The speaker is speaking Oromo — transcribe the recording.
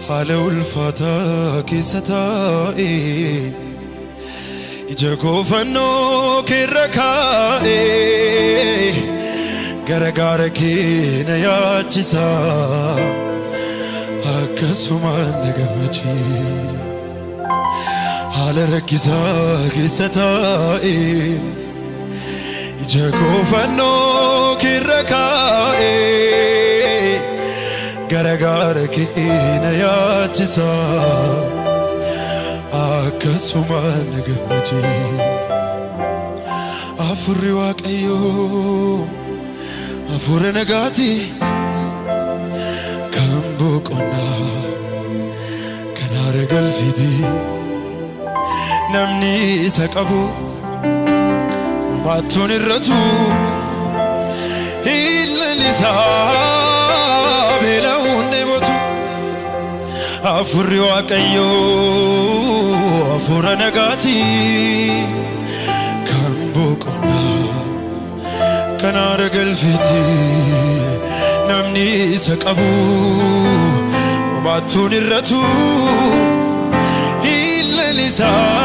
haala ulfaataa keessa taa'ee ija koo fannoo keerra kaa'ee gargaara kee na yaachisa akkasumaan na gammachiisa haala rakkisaa keessa taa'ee ija koo fannoo keerra kaa'ee gargaara kee na yaachisa akkasumaan na gammachiisa afurri Waaqayyoo afura nagaati kan boqonnaa kan aara galfiti namni isa qabu baattuun irratu ilalisaa beela'uun dheebotu afurri Waaqayyoo afura nagaati kan boqonnaa kan aara galfiti namni isa qabu baattuun irratu ilalisaa